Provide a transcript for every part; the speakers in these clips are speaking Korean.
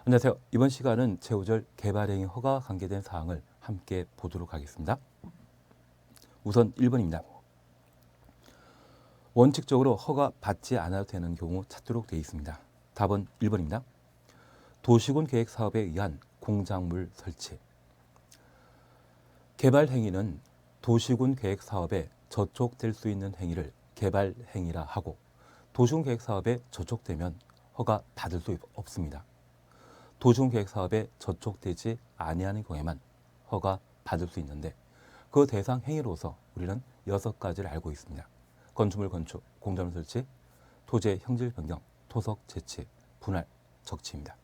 안녕하세요. 이번 시간은 제5절 개발행위 허가와 관계된 사항을 함께 보도록 하겠습니다. 우선 1번입니다. 원칙적으로 허가 받지 않아도 되는 경우 찾도록 되어 있습니다. 답은 1번입니다. 도시군 계획 사업에 의한 공작물 설치. 개발 행위는 도시군 계획 사업에 저촉될 수 있는 행위를 개발 행위라 하고, 도시군 계획 사업에 저촉되면 허가 받을 수 없습니다. 도시군 계획 사업에 저촉되지 아니하는 경우에만 허가 받을 수 있는데, 그 대상 행위로서 우리는 6가지를 알고 있습니다. 건축물 건축, 공작물 설치, 토지의 형질 변경, 토석 채취, 분할, 적치입니다.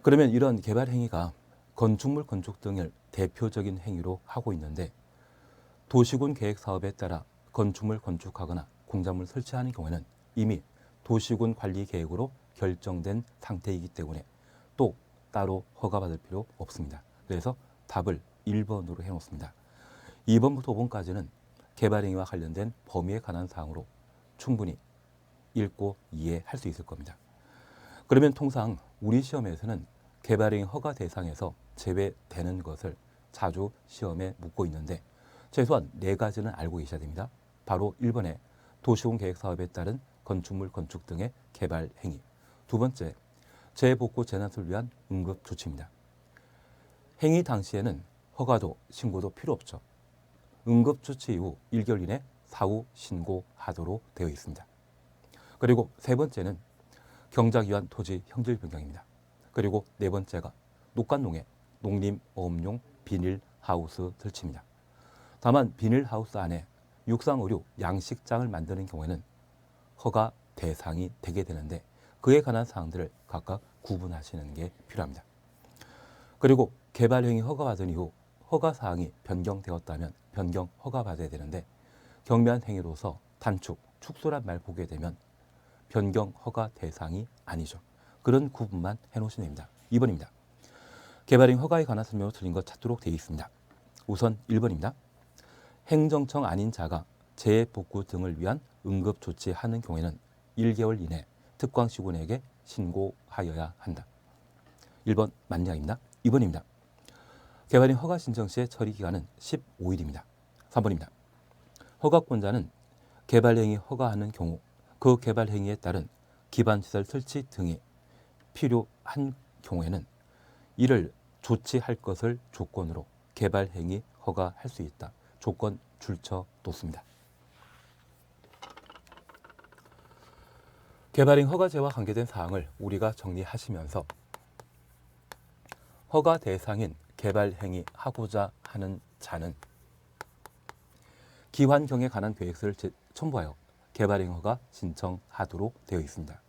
그러면 이런 개발 행위가 건축물 건축 등을 대표적인 행위로 하고 있는데, 도시군 계획 사업에 따라 건축물 건축하거나 공작물 설치하는 경우에는 이미 도시군 관리 계획으로 결정된 상태이기 때문에 또 따로 허가받을 필요 없습니다. 그래서 답을 1번으로 해놓습니다. 2번부터 5번까지는 개발행위와 관련된 범위에 관한 사항으로 충분히 읽고 이해할 수 있을 겁니다. 그러면 통상 우리 시험에서는 개발행위 허가 대상에서 제외되는 것을 자주 시험에 묻고 있는데, 최소한 4가지는 알고 계셔야 됩니다. 바로 1번에 도시군 계획 사업에 따른 건축물 건축 등의 개발 행위. 2번째, 재복구 재난을 위한 응급 조치입니다. 행위 당시에는 허가도 신고도 필요 없죠. 응급 조치 이후 1개월 이내 사후 신고하도록 되어 있습니다. 그리고 3번째는 경작 위한 토지 형질 변경입니다. 그리고 4번째가 녹간농해 농림어업용 비닐하우스 설치입니다. 다만 비닐하우스 안에 육상의류 양식장을 만드는 경우에는 허가 대상이 되게 되는데, 그에 관한 사항들을 각각 구분하시는 게 필요합니다. 그리고 개발행위 허가받은 이후 허가사항이 변경되었다면 변경 허가받아야 되는데, 경미한 행위로서 단축, 축소란 말 보게 되면 변경 허가 대상이 아니죠. 그런 구분만 해놓으시면 됩니다. 2번입니다. 개발행위 허가에 관한 설명으로 틀린 것 찾도록 되어 있습니다. 우선 1번입니다. 행정청 아닌 자가 재복구 등을 위한 응급 조치하는 경우에는 1개월 이내 특광시군에게 신고하여야 한다. 1번 만량입니다. 2번입니다. 개발행위 허가 신청 시의 처리 기간은 15일입니다. 3번입니다. 허가권자는 개발행위 허가하는 경우 그 개발행위에 따른 기반시설 설치 등이 필요한 경우에는 이를 조치할 것을 조건으로 개발행위 허가할 수 있다. 조건 줄쳐 놓습니다. 개발행위 허가제와 관계된 사항을 우리가 정리하시면서 허가 대상인 개발행위 하고자 하는 자는 기환경에 관한 계획서를 첨부하여 개발행위 허가 신청하도록 되어 있습니다.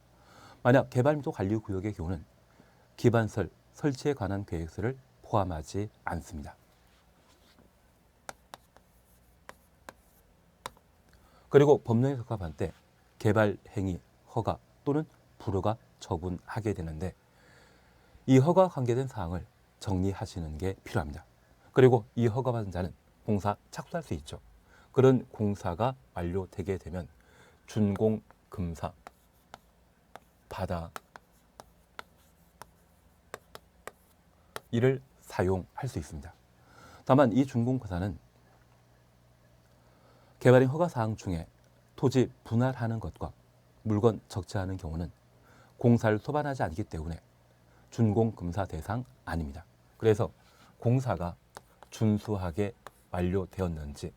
만약 개발밀도 관리구역의 경우는 기반설 설치에 관한 계획서를 포함하지 않습니다. 그리고 법령에 적합한 때 개발행위 허가 또는 불허가 처분하게 되는데, 이 허가와 관계된 사항을 정리하시는 게 필요합니다. 그리고 이 허가받은 자는 공사 착수할 수 있죠. 그런 공사가 완료되게 되면 준공금사 받아 이를 사용할 수 있습니다. 다만 이 준공금사는 개발행위 허가 사항 중에 토지 분할하는 것과 물건 적재하는 경우는 공사를 소반하지 않기 때문에 준공금사 대상 아닙니다. 그래서 공사가 준수하게 완료되었는지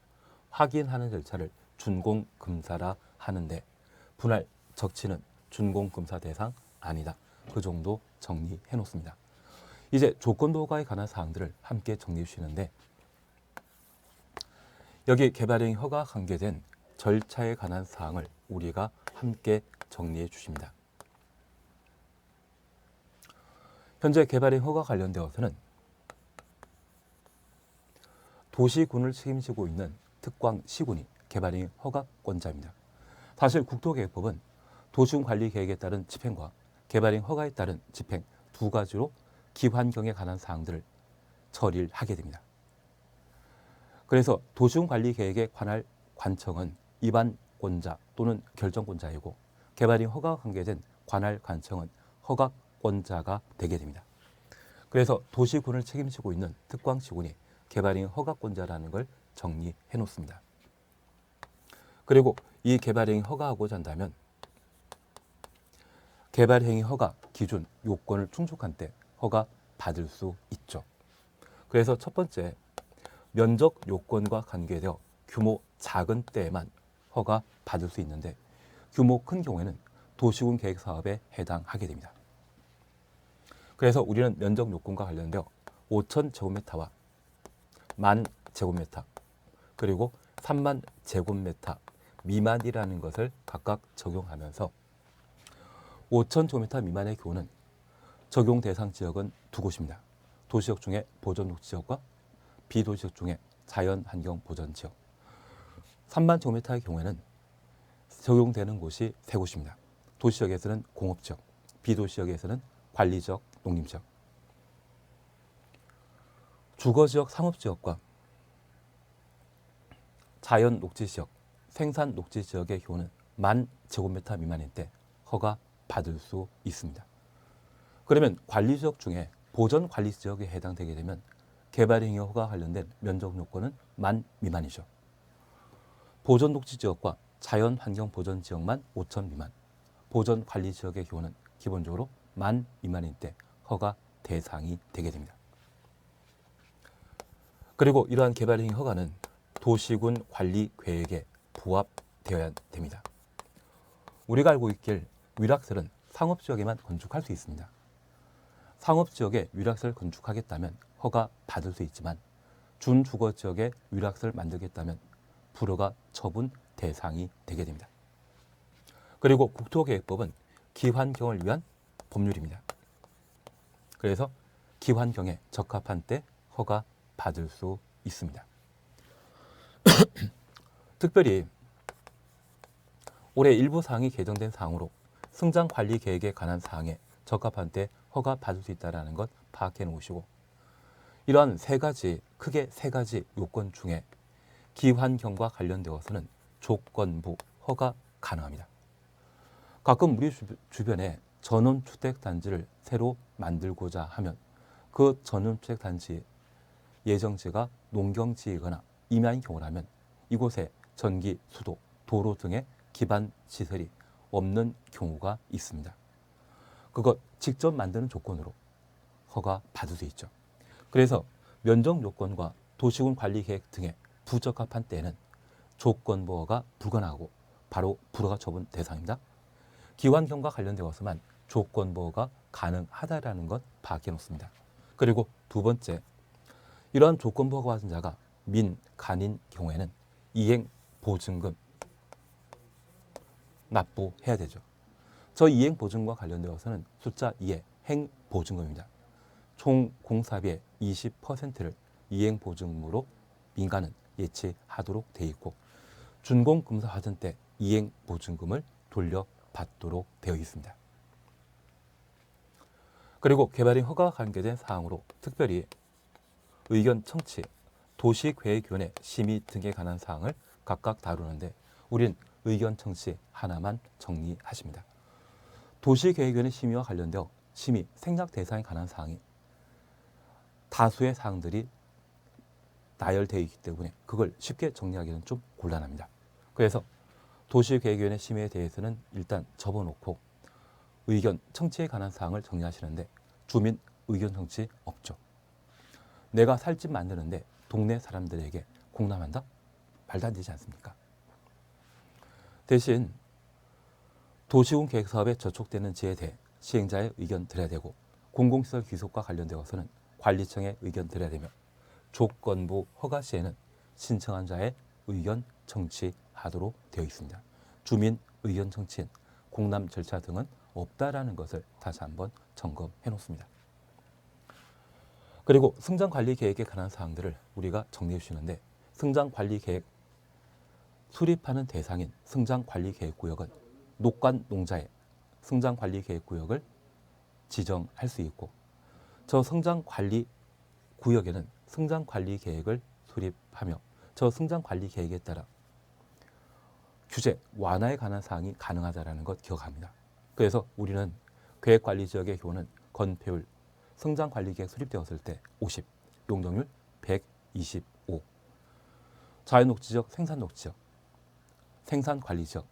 확인하는 절차를 준공금사라 하는데, 분할, 적치는 준공금사 대상 아니다. 그 정도 정리해 놓습니다. 이제 조건부 허가에 관한 사항들을 함께 정리해 주시는데, 여기 개발행위 허가와 관계된 절차에 관한 사항을 우리가 함께 정리해 주십니다. 현재 개발행위 허가 관련되어서는 도시군을 책임지고 있는 특광시군이 개발행위 허가권자입니다. 사실 국토계획법은 도시군 관리 계획에 따른 집행과 개발행위 허가에 따른 집행 2가지로 기환경에 관한 사항들을 처리를 하게 됩니다. 그래서 도시군 관리 계획에 관할 관청은 입안권자 또는 결정권자이고, 개발행위 허가와 관계된 관할 관청은 허가 허가권자가 되게 됩니다. 그래서 도시군을 책임지고 있는 특광시군이 개발행위 허가권자라는 걸 정리해 놓습니다. 그리고 이 개발행위 허가하고자 한다면 개발행위 허가 기준 요건을 충족한 때 허가 받을 수 있죠. 그래서 첫 번째, 면적 요건과 관계되어 규모 작은 때에만 허가 받을 수 있는데 규모 큰 경우에는 도시군 계획 사업에 해당하게 됩니다. 그래서 우리는 면적 요건과 관련되어 5천 제곱미터와 1만 제곱미터 그리고 3만 제곱미터 미만이라는 것을 각각 적용하면서 5천 제곱미터 미만의 경우는 적용 대상 지역은 두 곳입니다. 도시적 중에 보존녹지역과 비도시적 중에 자연환경보전지역. 3만 제곱미터의 경우에는 적용되는 곳이 세 곳입니다. 도시지역에서는 공업지역, 비도시지역에서는 관리지역, 농림지역. 주거지역, 상업지역과 자연녹지지역, 생산녹지지역의 경우는 1만 제곱미터 미만일 때 허가 받을 수 있습니다. 그러면 관리지역 중에 보전관리지역에 해당되게 되면 개발행위 허가 관련된 면적 요건은 1만 미만이죠. 보전녹지지역과 자연환경보전지역만 5천 미만, 보전관리지역의 경우는 기본적으로 1만 미만일 때 허가 대상이 되게 됩니다. 그리고 이러한 개발행위 허가는 도시군 관리 계획에 부합되어야 됩니다. 우리가 알고 있길 위락설은 상업지역에만 건축할 수 있습니다. 상업지역에 위락설 건축하겠다면 허가 받을 수 있지만 준주거지역에 위락설 만들겠다면 불허가 처분 대상이 되게 됩니다. 그리고 국토계획법은 기환경을 위한 법률입니다. 그래서 기환경에 적합한 때 허가 받을 수 있습니다. 특별히 올해 일부 사항이 개정된 사항으로 승장관리계획에 관한 사항에 적합한 때 허가 받을 수 있다는 것 파악해 놓으시고 이러한 크게 세 가지 요건 중에 기환경과 관련되어서는 조건부 허가 가능합니다. 가끔 우리 주변에 전원주택단지를 새로 만들고자 하면 그 전원주택단지 예정지가 농경지이거나 임야인 경우라면 이곳에 전기, 수도, 도로 등의 기반 시설이 없는 경우가 있습니다. 그것 직접 만드는 조건으로 허가 받을 수 있죠. 그래서 면적 요건과 도시군 관리 계획 등에 부적합한 때에는 조건부 허가 불가능하고 바로 불허가 처분 대상입니다. 기환경과 관련되어서만 조건부 허가 가능하다라는 것 파악해 놓습니다. 그리고 두 번째, 이러한 조건부 허가 받은 자가 민간인 경우에는 이행 보증금 납부해야 되죠. 저 이행 보증금과 관련되어서는 숫자 2의 행보증금입니다. 총 공사비의 20%를 이행 보증금으로 민간은 예치하도록 되어 있고 준공검사 받은 때 이행 보증금을 돌려받도록 되어 있습니다. 그리고 개발행 허가와 관계된 사항으로 특별히 의견 청취, 도시계획위원회 심의 등에 관한 사항을 각각 다루는데 우린 의견 청취 하나만 정리하십니다. 도시계획위원회 심의와 관련되어 심의 생략 대상에 관한 사항이 다수의 사항들이 나열되어 있기 때문에 그걸 쉽게 정리하기는 좀 곤란합니다. 그래서 도시계획위원회 심의에 대해서는 일단 접어놓고 의견 청취에 관한 사항을 정리하시는데 주민 의견 청취 없죠. 내가 살 집 만드는데 동네 사람들에게 공람한다? 말도 안 되지 않습니까? 대신 도시군 계획사업에 저촉되는 지에 대해 시행자의 의견 드려야 되고 공공시설 귀속과 관련되어서는 관리청의 의견 드려야 되며 조건부 허가 시에는 신청한 자의 의견 청취하도록 되어 있습니다. 주민 의견 청취엔 공람 절차 등은 없다라는 것을 다시 한번 점검해 놓습니다. 그리고 승장관리계획에 관한 사항들을 우리가 정리해 주시는데 승장관리계획 수립하는 대상인 승장관리계획구역은 녹관 농자의 승장관리계획구역을 지정할 수 있고 저 승장관리구역에는 승장관리계획을 수립하며 저 승장관리계획에 따라 규제 완화에 관한 사항이 가능하다는 것 기억합니다. 그래서 우리는 계획관리지역의 경우는 건폐율, 성장관리계획 수립되었을 때 50, 용적률 125, 자연녹지지역, 생산녹지지역, 생산관리지역,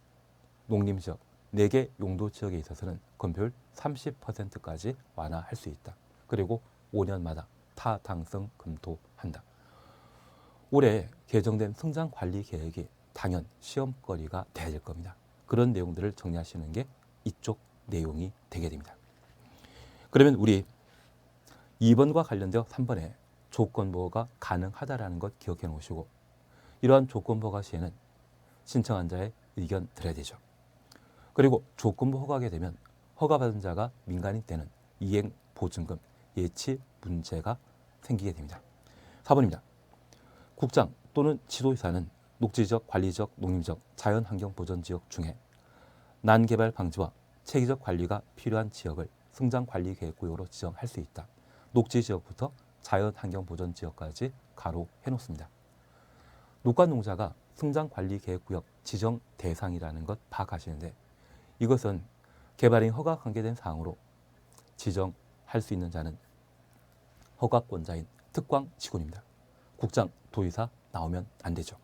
농림지역, 4개 용도지역에 있어서는 건폐율 30%까지 완화할 수 있다. 그리고 5년마다 타당성 검토한다. 올해 개정된 성장관리계획이 당연 시험거리가 돼야 될 겁니다. 그런 내용들을 정리하시는 게 이쪽 내용이 되게 됩니다. 그러면 우리 2번과 관련되어 3번에 조건보호가 가능하다라는 것 기억해 놓으시고, 이러한 조건보호가 시에는 신청한 자의 의견 들어야 되죠. 그리고 조건부 허가하게 되면 허가받은 자가 민간인 때는 이행보증금, 예치 문제가 생기게 됩니다. 4번입니다. 국장 또는 지도이사는 녹지지역, 관리지역, 농림지역, 자연환경보전지역 중에 난개발 방지와 체계적 관리가 필요한 지역을 성장관리계획구역으로 지정할 수 있다. 녹지지역부터 자연환경보전지역까지 가로 해놓습니다. 녹간농자가 성장관리계획구역 지정 대상이라는 것 파악하시는데, 이것은 개발인 허가 관계된 사항으로 지정할 수 있는 자는 허가권자인 특광지구입니다. 국장, 도의사 나오면 안 되죠.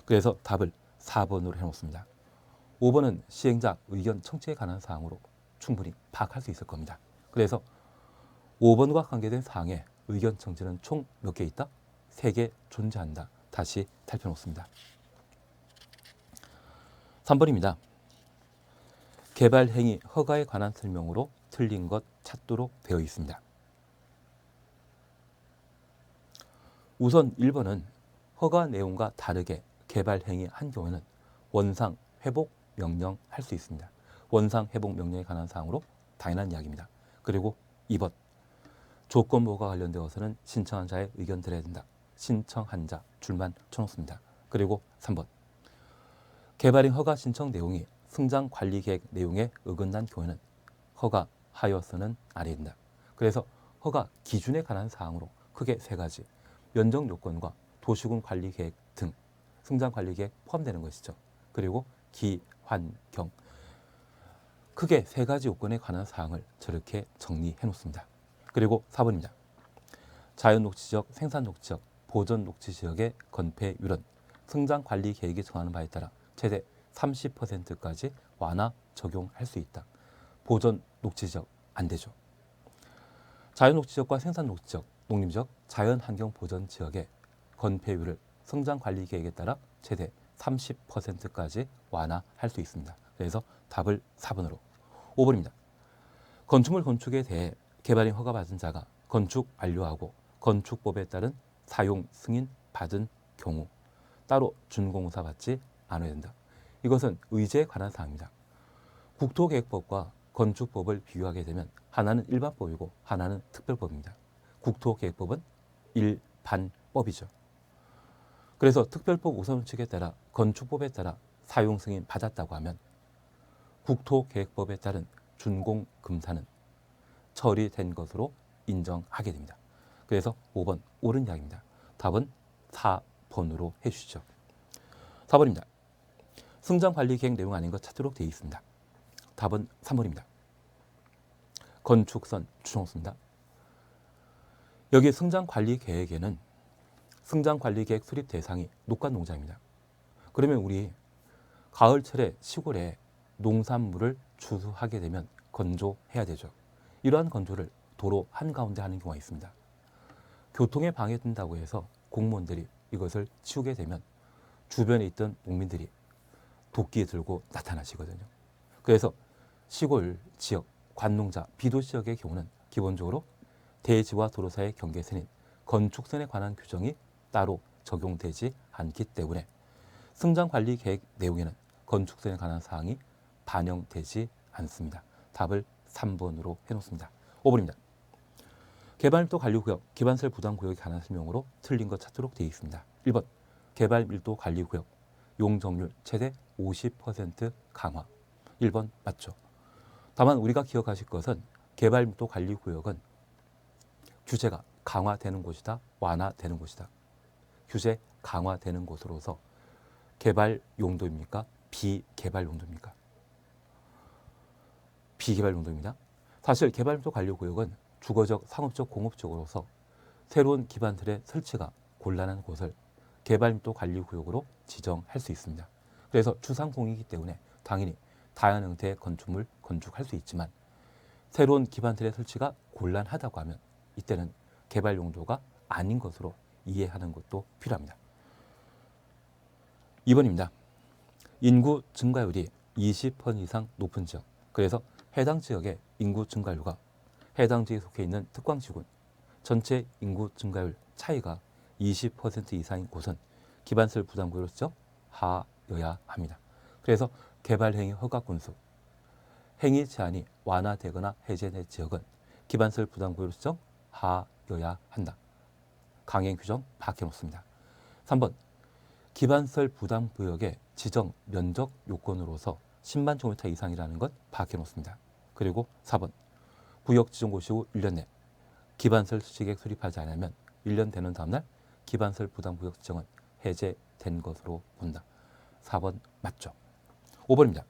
그래서 답을 4번으로 해놓습니다. 5번은 시행자 의견 청취에 관한 사항으로 충분히 파악할 수 있을 겁니다. 그래서 5번과 관계된 사항에 의견 청취는 총 몇 개 있다? 3개 존재한다. 다시 살펴놓습니다. 3번입니다. 개발행위 허가에 관한 설명으로 틀린 것 찾도록 되어 있습니다. 우선 1번은 허가 내용과 다르게 개발행위 한 경우에는 원상 회복 명령 할 수 있습니다. 원상 회복 명령에 관한 사항으로 당연한 이야기입니다. 그리고 2번 조건보호가 관련되어서는 신청한 자의 의견 들어야 된다. 신청한 자 줄만 쳐놓습니다. 그리고 3번 개발행 허가 신청 내용이 성장관리계획 내용에 어긋난 경우에는 허가하여서는 안 된다. 그래서 허가 기준에 관한 사항으로 크게 3가지, 면적 요건과 도시군 관리계획 등 성장관리계획 포함되는 것이죠. 그리고 기환경, 크게 3가지 요건에 관한 사항을 저렇게 정리해 놓습니다. 그리고 4번입니다. 자연녹지지역, 생산녹지지역, 보전녹지지역의 건폐율은 성장관리계획이 정하는 바에 따라 최대 30%까지 완화 적용할 수 있다. 보전녹지지역 안 되죠. 자연녹지지역과 생산녹지지역, 농림지역, 자연환경보전지역의 건폐율을 성장관리계획에 따라 최대 30%까지 완화할 수 있습니다. 그래서 답을 4번으로. 5번입니다. 건축물 건축에 대해 개발인 허가받은 자가 건축 완료하고 건축법에 따른 사용 승인 받은 경우 따로 준공사 받지 않아야 된다. 이것은 의제에 관한 사항입니다. 국토계획법과 건축법을 비교하게 되면 하나는 일반법이고 하나는 특별법입니다. 국토계획법은 일반법이죠. 그래서 특별법 우선원칙에 따라 건축법에 따라 사용 승인 받았다고 하면 국토계획법에 따른 준공금사는 처리된 것으로 인정하게 됩니다. 그래서 5번 옳은 이야기입니다. 답은 4번으로 해주시죠. 4번입니다. 성장관리계획 내용 아닌 것 찾도록 되어 있습니다. 답은 3번입니다. 건축선 추정수입니다. 여기 성장관리계획에는 성장관리계획 수립 대상이 녹간농자입니다. 그러면 우리 가을철에 시골에 농산물을 추수하게 되면 건조해야 되죠. 이러한 건조를 도로 한가운데 하는 경우가 있습니다. 교통에 방해된다고 해서 공무원들이 이것을 치우게 되면 주변에 있던 농민들이 도끼 들고 나타나시거든요. 그래서 시골 지역, 관농자, 비도지역의 경우는 기본적으로 대지와 도로사의 경계선인 건축선에 관한 규정이 따로 적용되지 않기 때문에 성장관리계획 내용에는 건축선에 관한 사항이 반영되지 않습니다. 답을 3번으로 해놓습니다. 5번입니다. 개발밀도 관리구역, 기반시설 부담구역에 관한 설명으로 틀린 것 찾도록 되어 있습니다. 1번 개발밀도 관리구역, 용적률 최대 50% 강화. 1번 맞죠. 다만 우리가 기억하실 것은 개발밀도 관리구역은 규제가 강화되는 곳이다, 완화되는 곳이다. 규제 강화되는 곳으로서 개발 용도입니까? 비개발 용도입니까? 비개발 용도입니다. 사실 개발도 관리구역은 주거적, 상업적, 공업적으로서 새로운 기반들의 설치가 곤란한 곳을 개발도 관리구역으로 지정할 수 있습니다. 그래서 주상공이기 때문에 당연히 다양한 형태의 건축물 건축할 수 있지만 새로운 기반들의 설치가 곤란하다고 하면 이때는 개발 용도가 아닌 것으로 이해하는 것도 필요합니다. 2번입니다. 인구 증가율이 20% 이상 높은 지역, 그래서 해당 지역의 인구 증가율과 해당 지역에 속해 있는 특광지군 전체 인구 증가율 차이가 20% 이상인 곳은 기반설 부담구역으로 지정하여야 합니다. 그래서 개발행위 허가 건수, 행위 제한이 완화되거나 해제된 지역은 기반설 부담구역으로 지정하여야 한다. 강행 규정 박해놓습니다. 3번 기반설 부담구역의 지정 면적 요건으로서 10만 제곱미터 이상이라는 것 박해놓습니다. 그리고 4번 구역 지정 고시 후 1년 내 기반설 수식액 수립하지 않으면 1년 되는 다음날 기반설 부담구역 지정은 해제된 것으로 본다. 4번 맞죠. 5번입니다.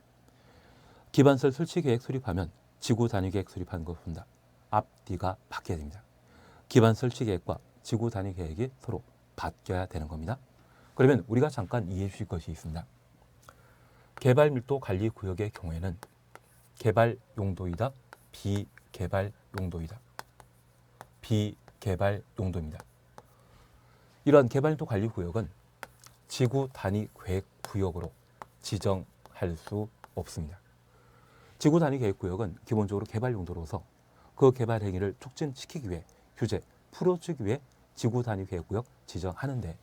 기반설 설치계획 수립하면 지구 단위 계획 수립하는 것을 본다. 앞뒤가 바뀌어야 됩니다. 기반 설치 계획과 지구 단위 계획이 서로 바뀌어야 되는 겁니다. 그러면 우리가 잠깐 이해해 주실 것이 있습니다. 개발 밀도 관리 구역의 경우에는 개발 용도이다, 비개발 용도이다. 비개발 용도입니다. 이러한 개발 밀도 관리 구역은 지구 단위 계획 구역으로 지정할 수 없습니다. 지구 단위 계획 구역은 기본적으로 개발 용도로서 그 개발 행위를 촉진시키기 위해 규제, 풀어주기 위해 지구 단위 계획 구역 지정하는데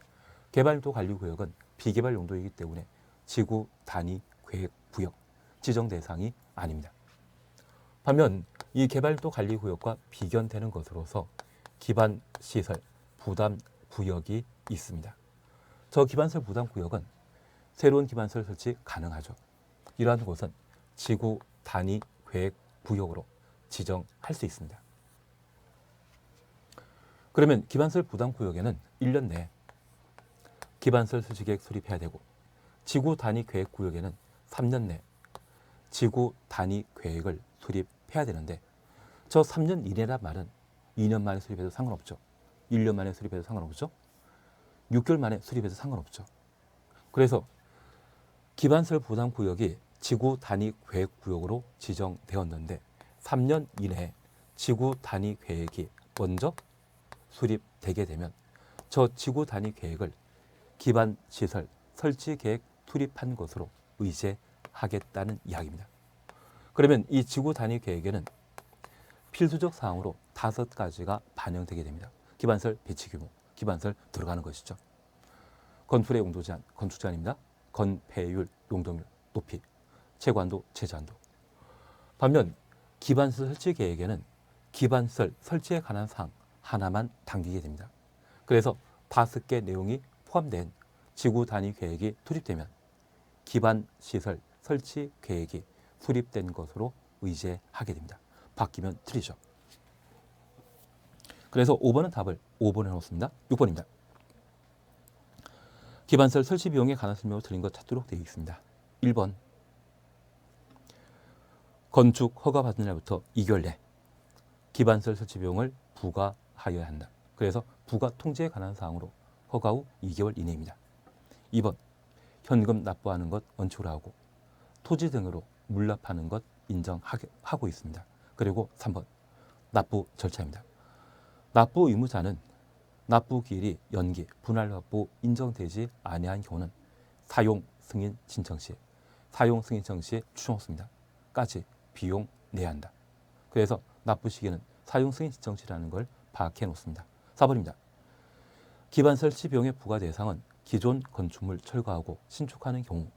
개발도 관리 구역은 비개발 용도이기 때문에 지구 단위 계획 구역 지정 대상이 아닙니다. 반면 이 개발도 관리 구역과 비견되는 것으로서 기반 시설 부담 구역이 있습니다. 저 기반설 부담 구역은 새로운 기반설 설치 가능하죠. 이러한 곳은 지구 단위 계획 구역으로 지정할 수 있습니다. 그러면 기반설 부담 구역에는 1년 내에 기반설 설치 계획 수립해야 되고 지구 단위 계획 구역에는 3년 내 지구 단위 계획을 수립해야 되는데 저 3년 이내란 말은 2년 만에 수립해도 상관없죠. 1년 만에 수립해도 상관없죠. 6개월 만에 수립해도 상관없죠. 그래서 기반설 부담 구역이 지구 단위 계획 구역으로 지정되었는데 3년 이내에 지구 단위 계획이 먼저 수립되게 되면 저 지구 단위 계획을 기반 시설 설치 계획 수립한 것으로 의제하겠다는 이야기입니다. 그러면 이 지구 단위 계획에는 필수적 사항으로 5가지가 반영되게 됩니다. 기반설 배치 규모, 기반설 들어가는 것이죠. 건물의 용도 제한, 건축 제한입니다. 건폐율, 용도률, 높이, 채관도, 채제한도. 반면 기반설 설치 계획에는 기반설 설치에 관한 사항 하나만 담기게 됩니다. 그래서 5개 내용이 포함된 지구 단위 계획이 수립되면 기반 시설 설치 계획이 수립된 것으로 의제하게 됩니다. 바뀌면 틀리죠. 그래서 5번은 답을 5번에 놓습니다. 6번입니다. 기반설 설치 비용에 관한 설명으로 틀린 것 찾도록 되어 있습니다. 1번 건축 허가 받은 날부터 2개월 내 기반설 설치 비용을 부과하여야 한다. 그래서 부과 통지에 관한 사항으로 허가 후 2개월 이내입니다. 2번 현금 납부하는 것 원칙으로 하고 토지 등으로 물납하는 것 인정하고 있습니다. 그리고 3번 납부 절차입니다. 납부 의무자는 납부 기일이 연기, 분할 납부 인정되지 아니한 경우는 사용 승인 신청 시, 사용 승인 신청 시에 추정없습니다. 까지 비용 내야 한다. 그래서 납부 시기는 사용 승인 신청 시라는 걸 파악해 놓습니다. 4번입니다. 기반 설치 비용의 부과 대상은 기존 건축물 철거하고 신축하는 경우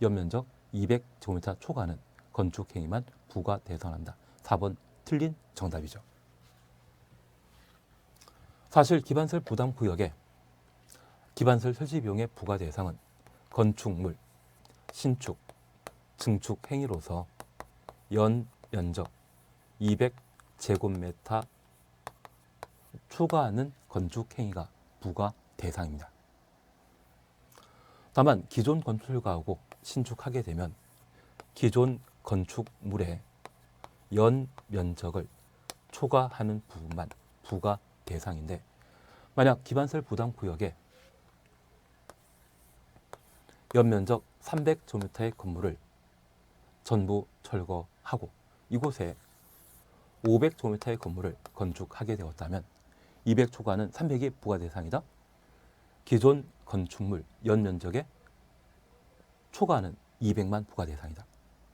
연면적 200제곱미터 초과하는 건축 행위만 부과 대상한다. 4번 틀린 정답이죠. 사실 기반설 부담 구역의 기반설 설치 비용의 부과 대상은 건축물, 신축, 증축 행위로서 연 면적 200제곱미터 초과하는 건축 행위가 부과 대상입니다. 다만 기존 건축을 가하고 신축하게 되면 기존 건축물에 연 면적을 초과하는 부분만 부과 대상인데, 만약 기반시설 부담 구역에 연면적 300제곱미터의 건물을 전부 철거하고 이곳에 500제곱미터의 건물을 건축하게 되었다면 200 초과하는 300이 부과 대상이다. 기존 건축물 연면적에 초과하는 200만 부과 대상이다.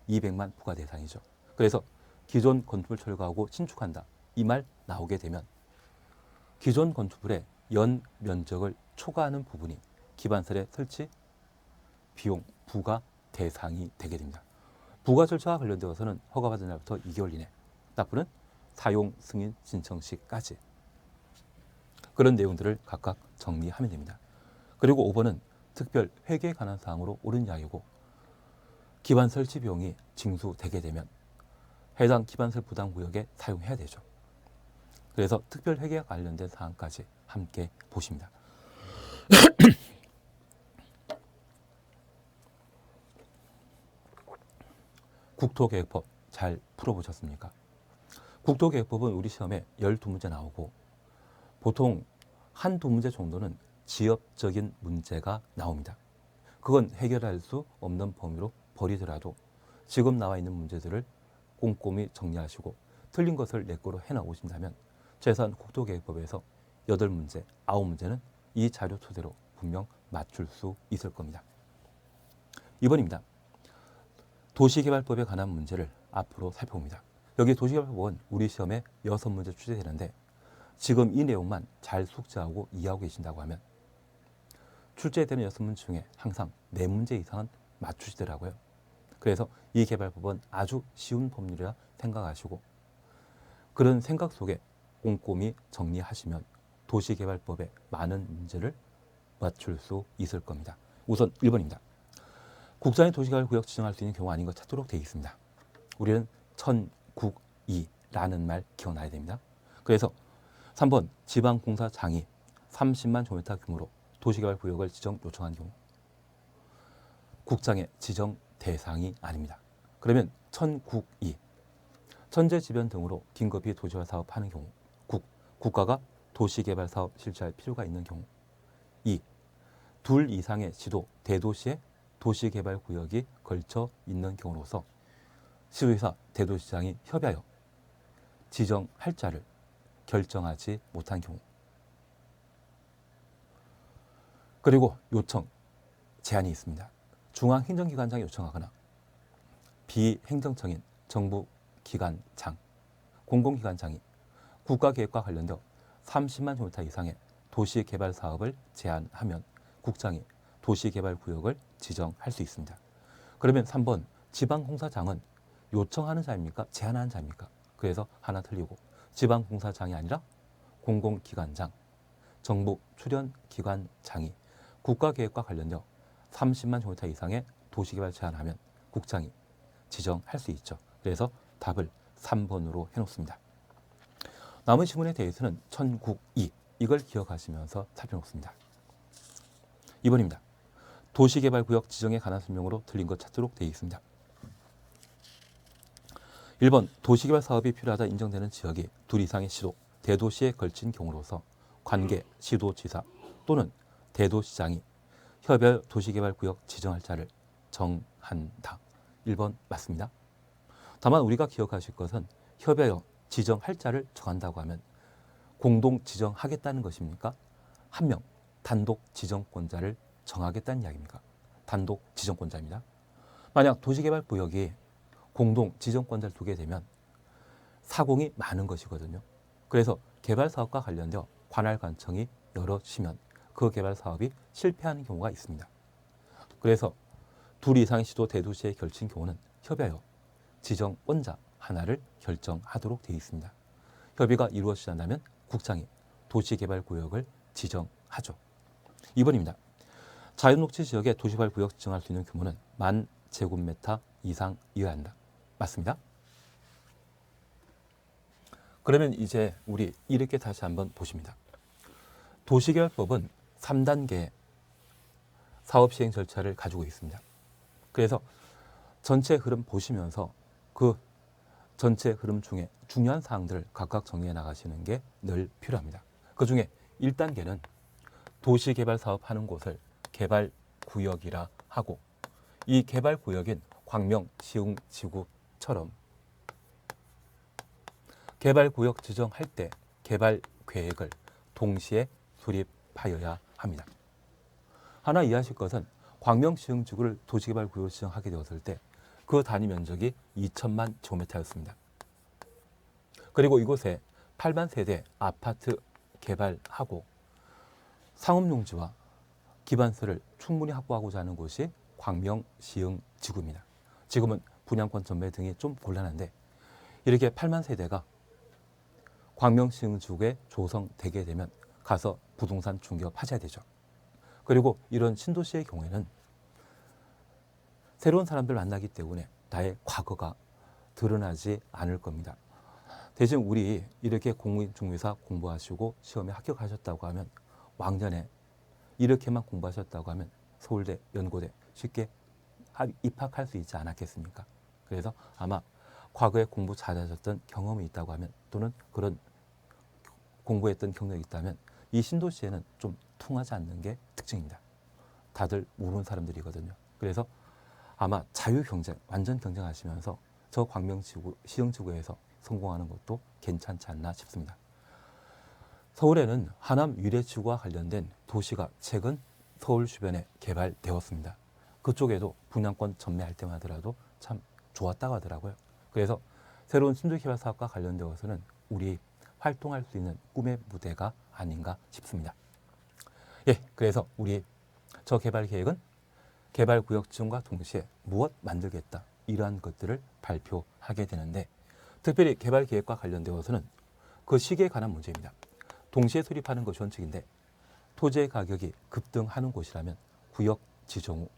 200만 부과 대상이죠. 그래서 기존 건축물 철거하고 신축한다. 이 말 나오게 되면 기존 건축물의 연 면적을 초과하는 부분이 기반설의 설치 비용 부과 대상이 되게 됩니다. 부과 절차와 관련되어서는 허가받은 날부터 2개월 이내, 납부는 사용 승인 신청 시까지 그런 내용들을 각각 정리하면 됩니다. 그리고 5번은 특별 회계에 관한 사항으로 옳은 이야기고, 기반 설치 비용이 징수되게 되면 해당 기반설 부담 구역에 사용해야 되죠. 그래서 특별 회계와 관련된 사항까지 함께 보십니다. 국토계획법 잘 풀어보셨습니까? 국토계획법은 우리 시험에 12문제 나오고 보통 한두 문제 정도는 지역적인 문제가 나옵니다. 그건 해결할 수 없는 범위로 버리더라도 지금 나와 있는 문제들을 꼼꼼히 정리하시고 틀린 것을 내 거로 해나오신다면 최소한 국토계획법에서 8문제, 9문제는 이 자료 토대로 분명 맞출 수 있을 겁니다. 2번입니다. 도시개발법에 관한 문제를 앞으로 살펴봅니다. 여기 도시개발법은 우리 시험에 6문제 출제되는데 지금 이 내용만 잘 숙지하고 이해하고 계신다고 하면 출제되는 6문제 중에 항상 4문제 이상은 맞추시더라고요. 그래서 이 개발법은 아주 쉬운 법률이라 생각하시고 그런 생각 속에 꼼꼼히 정리하시면 도시개발법의 많은 문제를 맞출 수 있을 겁니다. 우선 1번입니다. 국산의 도시개발구역 지정할 수 있는 경우 아닌 것 찾도록 되어 있습니다. 우리는 천국이라는 말 기억나야 됩니다. 그래서 3번 지방공사장이 30만 제곱미터 규모로 도시개발구역을 지정 요청한 경우 국장의 지정 대상이 아닙니다. 그러면 천국이 천재지변 등으로 긴급히 도시개발 사업하는 경우 국가가 도시개발 사업 실시할 필요가 있는 경우 2. 둘 이상의 시도, 대도시에 도시개발구역이 걸쳐 있는 경우로서 시도지사, 대도시장이 협의하여 지정할 자를 결정하지 못한 경우 그리고 요청, 제한이 있습니다. 중앙행정기관장이 요청하거나 비행정청인 정부기관장, 공공기관장이 국가계획과 관련되어 30만 제곱미터 이상의 도시개발 사업을 제한하면 국장이 도시개발구역을 지정할 수 있습니다. 그러면 3번 지방공사장은 요청하는 자입니까? 제한하는 자입니까? 그래서 하나 틀리고 지방공사장이 아니라 공공기관장, 정부 출연기관장이 국가계획과 관련되어 30만 제곱미터 이상의 도시개발 제한하면 국장이 지정할 수 있죠. 그래서 답을 3번으로 해놓습니다. 남은 지문에 대해서는 천국이 이걸 기억하시면서 살펴놓습니다. 2번입니다. 도시개발구역 지정에 관한 설명으로 틀린 것 찾도록 되어 있습니다. 1번 도시개발 사업이 필요하다 인정되는 지역이 둘 이상의 시도, 대도시에 걸친 경우로서 관계 시도지사 또는 대도시장이 협의하여 도시개발구역 지정할 자를 정한다. 1번 맞습니다. 다만 우리가 기억하실 것은 협의하여 지정할 자를 정한다고 하면 공동 지정하겠다는 것입니까? 한 명 단독 지정권자를 정하겠다는 이야기입니까? 단독 지정권자입니다. 만약 도시개발구역이 공동 지정권자를 두게 되면 사공이 많은 것이거든요. 그래서 개발사업과 관련되어 관할관청이 여럿이면 그 개발사업이 실패하는 경우가 있습니다. 그래서 둘 이상의 시도 대도시에 걸친 경우는 협의하여 지정권자 하나를 결정하도록 되어 있습니다. 협의가 이루어지지 않다면 국장이 도시개발구역을 지정하죠. 2번입니다. 자연녹지 지역에 도시개발구역 지정할 수 있는 규모는 10,000 제곱미터 이상이어야 한다. 맞습니다. 그러면 이제 우리 이렇게 다시 한번 보십니다. 도시개발법은 3단계의 사업시행 절차를 가지고 있습니다. 그래서 전체 흐름 보시면서 그 전체 흐름 중에 중요한 사항들을 각각 정리해 나가시는 게 늘 필요합니다. 그 중에 1단계는 도시개발 사업하는 곳을 개발구역이라 하고, 이 개발구역인 광명, 시흥, 지구처럼 개발구역 지정할 때 개발계획을 동시에 수립하여야 합니다. 하나 이해하실 것은 광명, 시흥, 지구를 도시개발구역으로 지정하게 되었을 때 그 단위 면적이 2천만 제곱미터였습니다. 그리고 이곳에 8만 세대 아파트 개발하고 상업용지와 기반서를 충분히 확보하고자 하는 곳이 광명, 시흥, 지구입니다. 지금은 분양권 전매 등이 좀 곤란한데 이렇게 8만 세대가 광명, 시흥, 지구에 조성되게 되면 가서 부동산 중개업하셔야 되죠. 그리고 이런 신도시의 경우에는 새로운 사람들 만나기 때문에 나의 과거가 드러나지 않을 겁니다. 대신 우리 이렇게 공인중개사 공부하시고 시험에 합격하셨다고 하면 왕년에 이렇게만 공부하셨다고 하면 서울대, 연고대 쉽게 입학할 수 있지 않았겠습니까? 그래서 아마 과거에 공부 잘하셨던 경험이 있다고 하면 또는 그런 공부했던 경력이 있다면 이 신도시에는 좀 통하지 않는 게 특징입니다. 다들 모르는 사람들이거든요. 그래서 아마 자유경쟁, 완전 경쟁하시면서 저 광명지구, 시흥지구에서 성공하는 것도 괜찮지 않나 싶습니다. 서울에는 하남 위례지구와 관련된 도시가 최근 서울 주변에 개발되었습니다. 그쪽에도 분양권 전매할 때만 하더라도 참 좋았다고 하더라고요. 그래서 새로운 신도시개발 사업과 관련되어서는 우리 활동할 수 있는 꿈의 무대가 아닌가 싶습니다. 예, 그래서 우리 저 개발 계획은 개발구역 지정과 동시에 무엇 만들겠다 이러한 것들을 발표하게 되는데 특별히 개발 계획과 관련되어서는 그 시기에 관한 문제입니다. 동시에 수립하는 것이 원칙인데 토지의 가격이 급등하는 곳이라면 구역 지정 후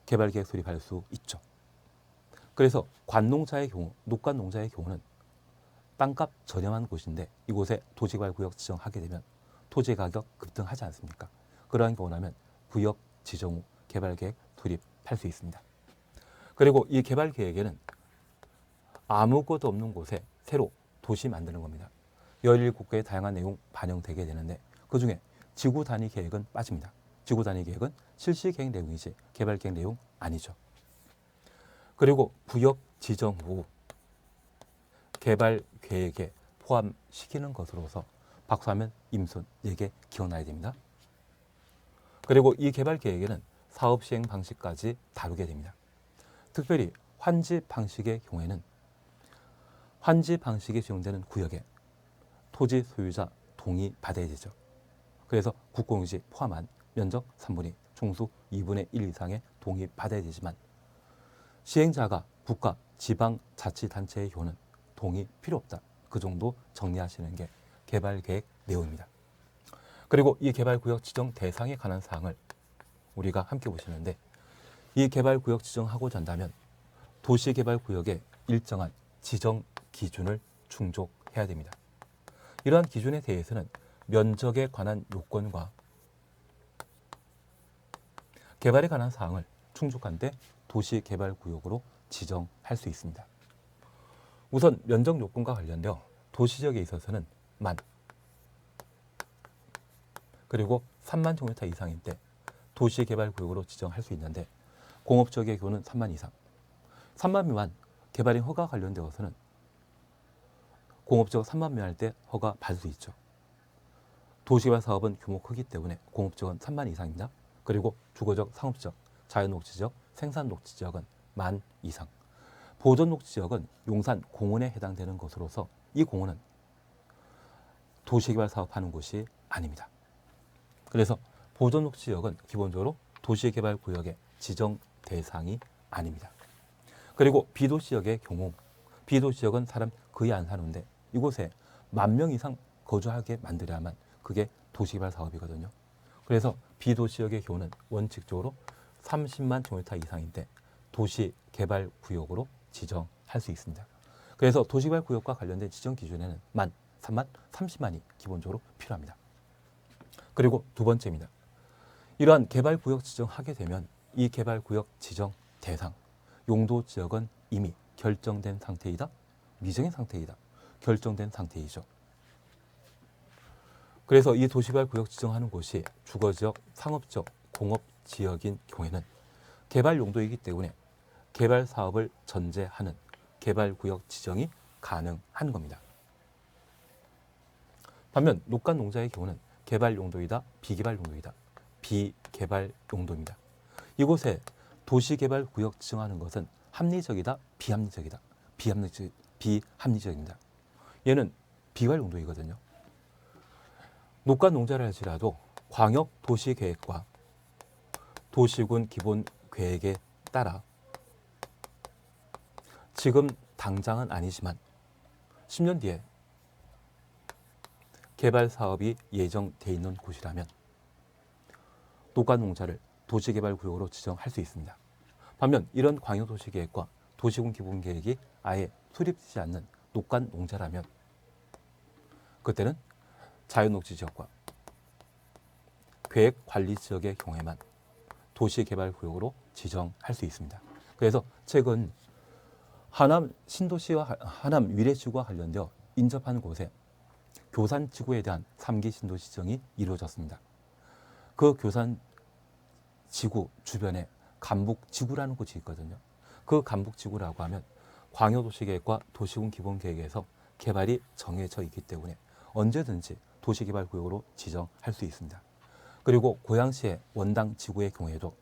개발 계획 수립할 수 있죠. 그래서 관농자의 경우, 녹관농자의 경우는 땅값 저렴한 곳인데 이곳에 도시개발구역 지정하게 되면 토지 가격 급등하지 않습니까? 그러한 경우라면 구역 지정 후 개발계획 수립할 수 있습니다. 그리고 이 개발계획에는 아무것도 없는 곳에 새로 도시 만드는 겁니다. 17개의 다양한 내용 반영되게 되는데 그중에 지구 단위 계획은 빠집니다. 지구 단위 계획은 실시 계획 내용이지 개발 계획 내용 아니죠. 그리고 구역 지정 후 개발 계획에 포함시키는 것으로서 박수하면 임순 4개 기억나야 됩니다. 그리고 이 개발 계획에는 사업 시행 방식까지 다루게 됩니다. 특별히 환지 방식의 경우에는 환지 방식이 적용되는 구역에 토지 소유자 동의 받아야 되죠. 그래서 국공유지 포함한 면적 3분의 2, 총수 2분의 1 이상의 동의 받아야 되지만 시행자가 국가, 지방, 자치단체의 경우는 동의 필요 없다. 그 정도 정리하시는 게 개발계획 내용입니다. 그리고 이 개발구역 지정 대상에 관한 사항을 우리가 함께 보시는데 이 개발구역 지정하고자 한다면 도시개발구역의 일정한 지정 기준을 충족해야 됩니다. 이러한 기준에 대해서는 면적에 관한 요건과 개발에 관한 사항을 충족한 데 도시개발구역으로 지정할 수 있습니다. 우선 면적 요건과 관련되어 도시지역에 있어서는 만 그리고 3만 제곱미터 이상일 때 도시개발구역으로 지정할 수 있는데 공업지역의 경우는 3만 이상 3만 미만 개발인 허가 관련되어서는 공업지역 3만 미만일 때 허가 받을 수 있죠. 도시개발 사업은 규모 크기 때문에 공업지역은 3만 이상입니다. 그리고 주거적, 상업지역, 자연녹지지역, 생산녹지지역은 만 이상 보존녹지지역은 용산 공원에 해당되는 것으로서 이 공원은 도시개발 사업하는 곳이 아닙니다. 그래서 보존녹지지역은 기본적으로 도시개발구역의 지정 대상이 아닙니다. 그리고 비도시지역의 경우 비도시지역은 사람 거의 안 사는데 이곳에 10,000명 이상 거주하게 만들어야만 그게 도시개발 사업이거든요. 그래서 비도시지역의 경우는 원칙적으로 30만 제곱미터 이상인데 도시개발구역으로 지정할 수 있습니다. 그래서 도시개발구역과 관련된 지정 기준에는 3만, 30만이 기본적으로 필요합니다. 그리고 두 번째입니다. 이러한 개발구역 지정하게 되면 이 개발구역 지정 대상, 용도지역은 이미 결정된 상태이다. 미정인 상태이다. 결정된 상태이죠. 그래서 이 도시개발구역 지정하는 곳이 주거지역, 상업지역, 공업지역인 경우에는 개발 용도이기 때문에 개발 사업을 전제하는 개발구역 지정이 가능한 겁니다. 반면 녹간 농자의 경우는 개발 용도이다, 비개발 용도이다. 비개발 용도입니다. 이곳에 도시개발구역 지정하는 것은 합리적이다, 비합리적이다. 비합리적입니다. 얘는 비개발 용도이거든요. 녹간 농자를 할지라도 광역 도시계획과 도시군 기본 계획에 따라 지금 당장은 아니지만 10년 뒤에 개발 사업이 예정돼 있는 곳이라면 녹간 농자를 도시개발구역으로 지정할 수 있습니다. 반면 이런 광역도시계획과 도시군 기본계획이 아예 수립되지 않는 녹간 농자라면 그때는 자연녹지지역과 계획관리지역의 경우에만 도시개발구역으로 지정할 수 있습니다. 그래서 최근 하남 신도시와 하남 위례지구와 관련되어 인접한 곳에 교산지구에 대한 3기 신도시 지정이 이루어졌습니다. 그 교산지구 주변에 간북지구라는 곳이 있거든요. 그 간북지구라고 하면 광역도시계획과 도시군 기본계획에서 개발이 정해져 있기 때문에 언제든지 도시개발구역으로 지정할 수 있습니다. 그리고 고양시의 원당지구의 경우에도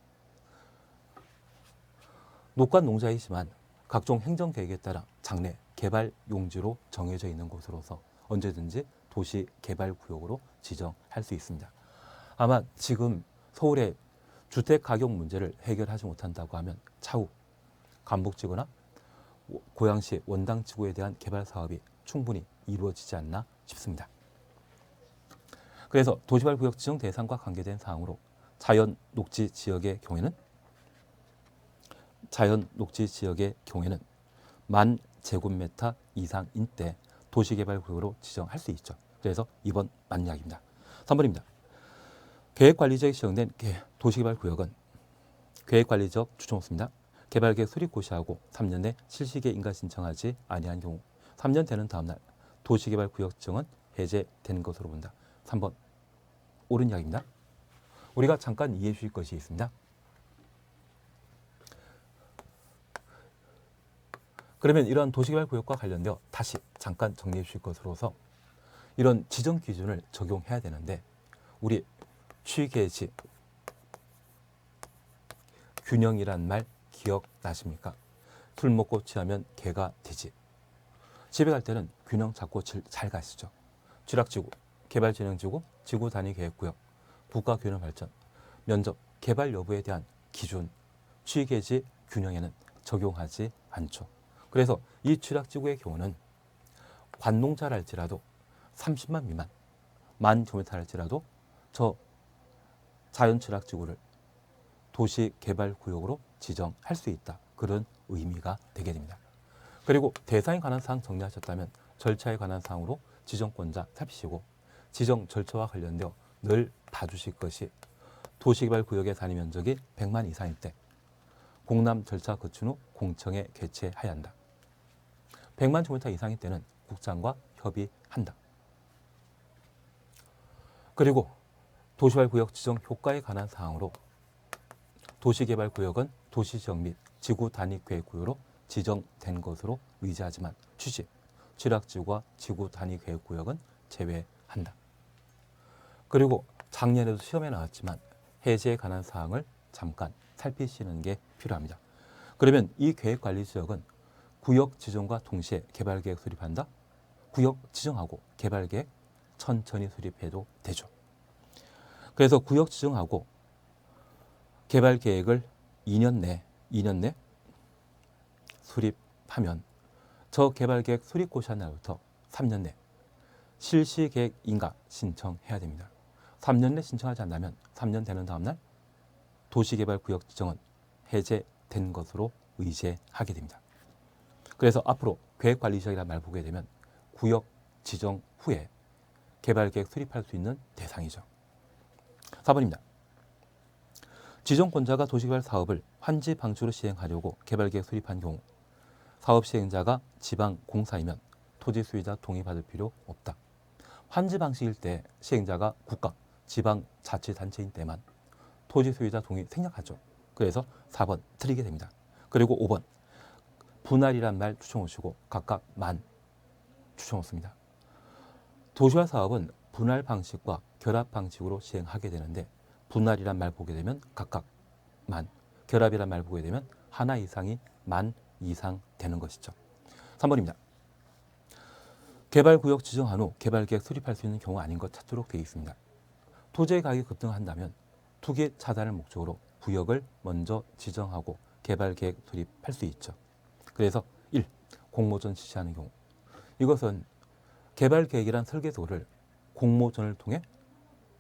녹간 농자이지만 각종 행정계획에 따라 장래 개발 용지로 정해져 있는 곳으로서 언제든지 도시개발구역으로 지정할 수 있습니다. 아마 지금 서울의 주택가격 문제를 해결하지 못한다고 하면 차후 간북지구나 고양시 원당지구에 대한 개발 사업이 충분히 이루어지지 않나 싶습니다. 그래서 도시개발구역 지정 대상과 관계된 사항으로 자연녹지 지역의 경우에는 만 제곱미터 이상인 때 도시개발구역으로 지정할 수 있죠. 그래서 2번 맞는 이야기입니다. 3번입니다. 계획관리지역에 지정된 도시개발구역은 계획관리지역 추천호수입니다. 개발계획 수립 고시하고 3년 내 실시계획 인가 신청하지 아니한 경우 3년 되는 다음 날 도시개발구역 지정은 해제되는 것으로 본다. 3번 옳은 이야기입니다. 우리가 잠깐 이해해 주실 것이 있습니다. 그러면 이러한 도시개발구역과 관련되어 다시 잠깐 정리해 주실 것으로서 이런 지정 기준을 적용해야 되는데 우리 취계지 균형이란 말 기억나십니까? 술 먹고 취하면 개가 되지. 집에 갈 때는 균형 잡고 잘 가시죠. 쥐락지구, 개발진행지구, 지구단위계획구역, 국가균형발전, 면적, 개발 여부에 대한 기준, 취계지 균형에는 적용하지 않죠. 그래서 이 쥐락지구의 경우는 관농자랄지라도 30만 미만, 만 제곱미터랄지라도 저 자연취락지구를 도시개발구역으로 지정할 수 있다. 그런 의미가 되게 됩니다. 그리고 대상에 관한 사항 정리하셨다면 절차에 관한 사항으로 지정권자 살피시고 지정 절차와 관련되어 늘 봐주실 것이 도시개발구역의 단위 면적이 100만 이상일 때 공람 절차 거친 후 공청회 개최해야 한다. 100만 제곱미터 이상일 때는 국장과 협의한다. 그리고 도시개발구역 지정 효과에 관한 사항으로 도시개발구역은 도시지역 및 지구단위계획구역으로 지정된 것으로 의지하지만 취지, 쥐락지구와 지구단위계획구역은 제외한다. 그리고 작년에도 시험에 나왔지만 해제에 관한 사항을 잠깐 살피시는 게 필요합니다. 그러면 이 계획관리지역은 구역 지정과 동시에 개발계획 수립한다? 구역 지정하고 개발계획 천천히 수립해도 되죠. 그래서 구역 지정하고 개발계획을 2년 내 수립하면 저 개발계획 수립 고시한 날부터 3년 내 실시계획 인가 신청해야 됩니다. 3년 내 신청하지 않는다면 3년 되는 다음 날 도시개발구역 지정은 해제된 것으로 의제하게 됩니다. 그래서 앞으로 계획관리지역이라는 말 보게 되면 구역 지정 후에 개발계획 수립할 수 있는 대상이죠. 4번입니다. 지정권자가 도시개발 사업을 환지 방치로 시행하려고 개발계획 수립한 경우 사업 시행자가 지방 공사이면 토지 수의자 동의 받을 필요 없다. 환지 방식일 때 시행자가 국가, 지방 자치단체인 때만 토지 수의자 동의 생략하죠. 그래서 4번 틀리게 됩니다. 그리고 5번 분할이란 말 추천하시고 각각 만 추천했습니다. 도시화 사업은 분할 방식과 결합 방식으로 시행하게 되는데 분할이란 말 보게 되면 각각 만, 결합이란 말 보게 되면 하나 이상이 만 이상 되는 것이죠. 3번입니다. 개발구역 지정한 후 개발계획 수립할 수 있는 경우 아닌 것 찾도록 되어 있습니다. 토지의 가격이 급등한다면 투기 차단을 목적으로 구역을 먼저 지정하고 개발계획 수립할 수 있죠. 그래서 1. 공모전 실시하는 경우 이것은 개발계획이란 설계도를 공모전을 통해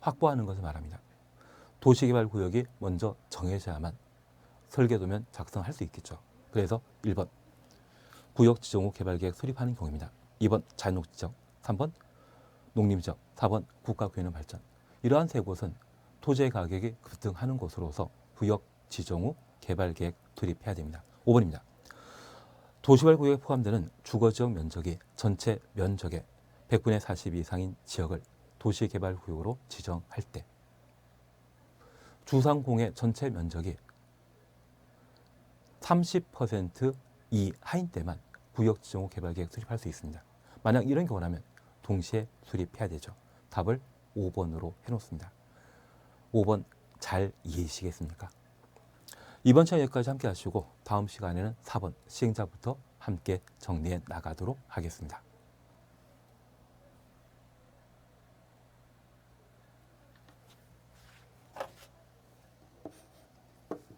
확보하는 것을 말합니다. 도시개발구역이 먼저 정해져야만 설계도면 작성할 수 있겠죠. 그래서 1번 구역 지정 후 개발계획 수립하는 경우입니다. 2번 자연녹지 지정, 3번 농림 지정, 4번 국가균형 발전. 이러한 세 곳은 토지의 가격이 급등하는 곳으로서 구역 지정 후 개발계획 수립해야 됩니다. 5번입니다. 도시개발구역에 포함되는 주거지역 면적이 전체 면적의 100분의 40 이상인 지역을 도시개발구역으로 지정할 때 주상공의 전체 면적이 30% 이하인 때만 구역 지정 후 개발계획 수립할 수 있습니다. 만약 이런 경우라면 동시에 수립해야 되죠. 답을 5번으로 해놓습니다. 5번 잘 이해하시겠습니까? 이번 시간 여기까지 함께 하시고 다음 시간에는 4번 시행자부터 함께 정리해 나가도록 하겠습니다.